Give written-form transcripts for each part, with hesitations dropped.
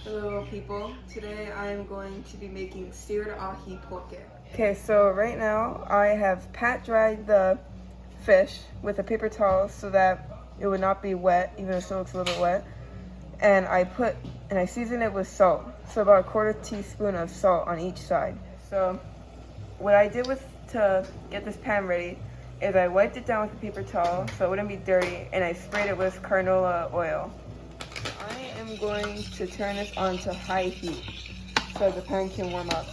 Hello people, today I am going to be making seared ahi poke. Okay, so right now I have pat dried the fish with a paper towel so that it would not be wet, even though it still looks a little bit wet. And I seasoned it with salt. So about a 1/4 teaspoon of salt on each side. So what I did to get this pan ready is I wiped it down with a paper towel so it wouldn't be dirty, and I sprayed it with canola oil. I am going to turn this on to high heat so the pan can warm up.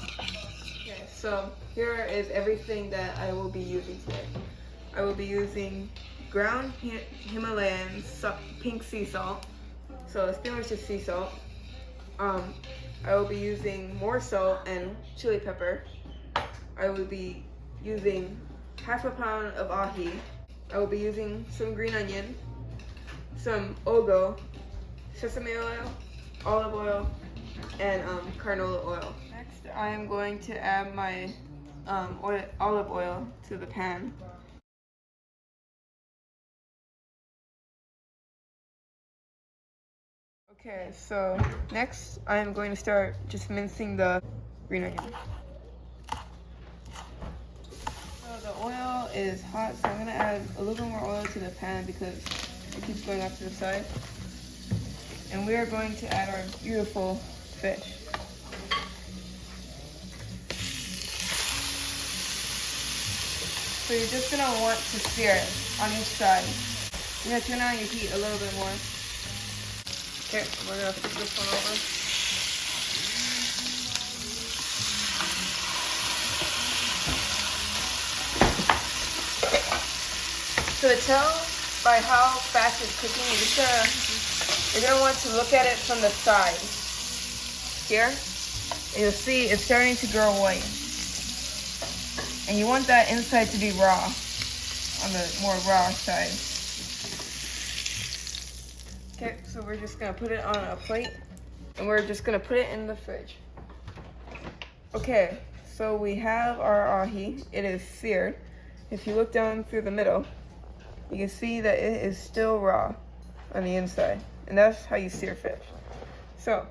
Okay, so here is everything that I will be using today. I will be using ground Himalayan pink sea salt. So it's pretty much just sea salt. I will be using more salt and chili pepper. I will be using 1/2 pound of ahi. I will be using some green onion, some ogo, sesame oil, olive oil, and canola oil. Next, I am going to add my olive oil to the pan. Okay, so next I am going to start just mincing the green onion. So the oil is hot, so I'm going to add a little bit more oil to the pan because it keeps going off to the side. And we are going to add our beautiful fish. So you're just going to want to sear it on each side. You're going to turn on your heat a little bit more. Okay, we're going to flip this one over. So to tell by how fast it's cooking, you're gonna want to look at it from the side. Here, and you'll see it's starting to grow white. And you want that inside to be raw, on the more raw side. Okay, so we're just gonna put it on a plate, and we're just gonna put it in the fridge. Okay, so we have our ahi. It is seared. If you look down through the middle, you can see that it is still raw on the inside. And that's how you sear fish. So,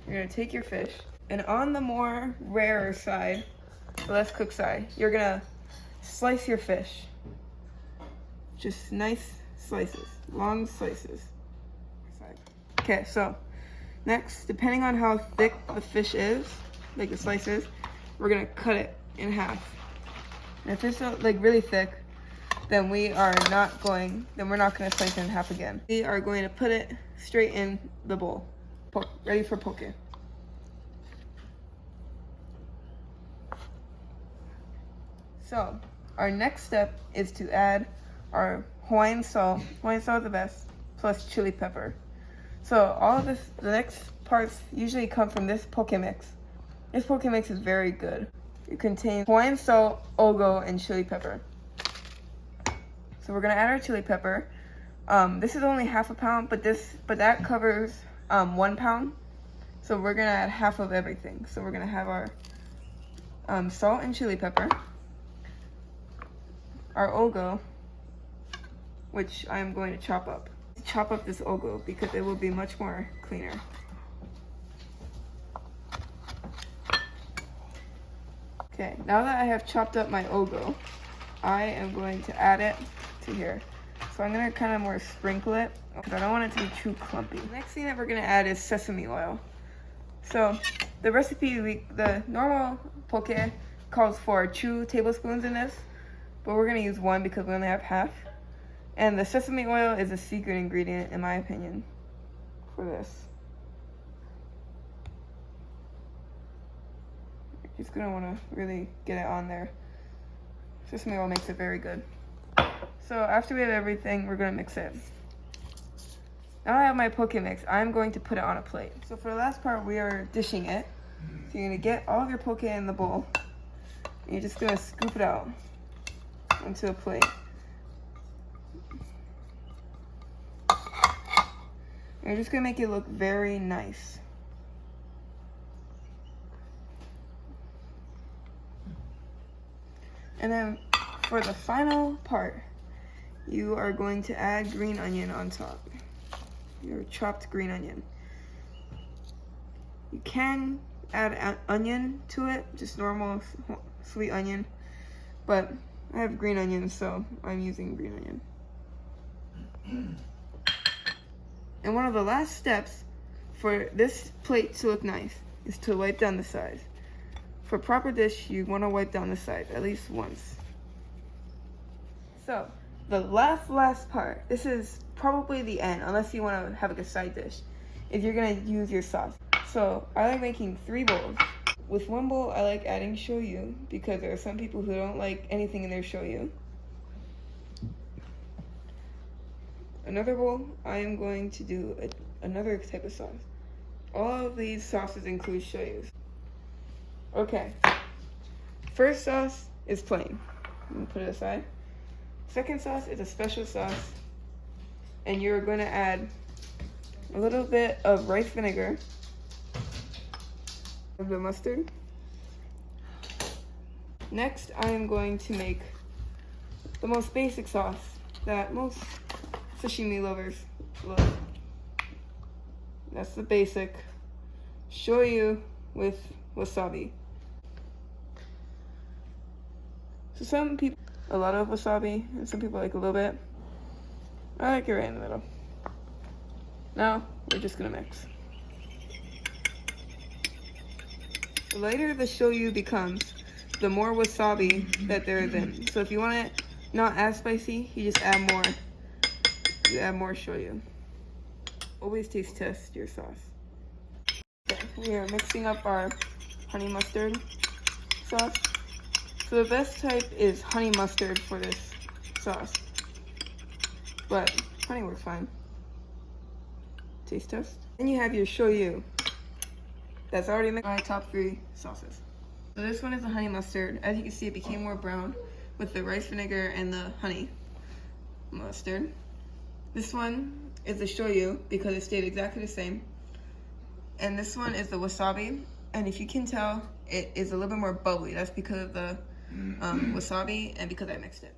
you're gonna take your fish, and on the more rarer side, the less cooked side, you're gonna slice your fish. Just nice slices, long slices. Okay, so next, depending on how thick the fish is, like the slices, we're gonna cut it in half. And if it's like really thick, then we're not gonna slice it in half again. We are going to put it straight in the bowl, ready for poke. So our next step is to add our Hawaiian salt. Hawaiian salt is the best, plus chili pepper. So all of this, the next parts usually come from this poke mix. This poke mix is very good. It contains Hawaiian salt, ogo, and chili pepper. So we're gonna add our chili pepper. This is only 1/2 pound, but that covers 1 pound. So we're gonna add half of everything. So we're gonna have our salt and chili pepper, our ogo, which I'm going to chop up. Chop up this ogo because it will be much more cleaner. Okay, now that I have chopped up my ogo, I am going to add it to here. So I'm gonna kind of more sprinkle it because I don't want it to be too clumpy. The next thing that we're gonna add is sesame oil. So the recipe, the normal poke calls for 2 tablespoons in this, but we're gonna use 1 because we only have half. And the sesame oil is a secret ingredient, in my opinion, for this. You're just gonna wanna really get it on there. Sesame oil makes it very good. So after we have everything, we're gonna mix it. Now I have my poke mix. I'm going to put it on a plate. So for the last part, we are dishing it. So you're gonna get all of your poke in the bowl. And you're just gonna scoop it out onto a plate. And you're just gonna make it look very nice. And then for the final part, you are going to add green onion on top. Your chopped green onion. You can add onion to it, just normal sweet onion, but I have green onion, so I'm using green onion. And one of the last steps for this plate to look nice is to wipe down the sides. For proper dish, you want to wipe down the sides at least once. So, the last part, this is probably the end, unless you want to have like a side dish, is you're going to use your sauce. So, I like making 3 bowls. With one bowl, I like adding shoyu, because there are some people who don't like anything in their shoyu. Another bowl, I am going to do another type of sauce. All of these sauces include shoyus. Okay, first sauce is plain. I'm gonna put it aside. Second sauce is a special sauce, and you're going to add a little bit of rice vinegar, of the mustard. Next, I am going to make the most basic sauce that most sashimi lovers love. That's the basic shoyu with wasabi. So some people a lot of wasabi, and some people like a little bit. I like it right in the middle. Now we're just gonna mix. The lighter the shoyu becomes, the more wasabi that there is in. So if you want it not as spicy, you just add more. You add more shoyu. Always taste test your sauce. Okay, we are mixing up our honey mustard sauce. So the best type is honey mustard for this sauce, but honey works fine. Taste test. Then you have your shoyu. That's already mixed. My top 3 sauces. So this one is the honey mustard. As you can see, it became more brown with the rice vinegar and the honey mustard. This one is the shoyu because it stayed exactly the same. And this one is the wasabi. And if you can tell, it is a little bit more bubbly. That's because of the wasabi and because I mixed it.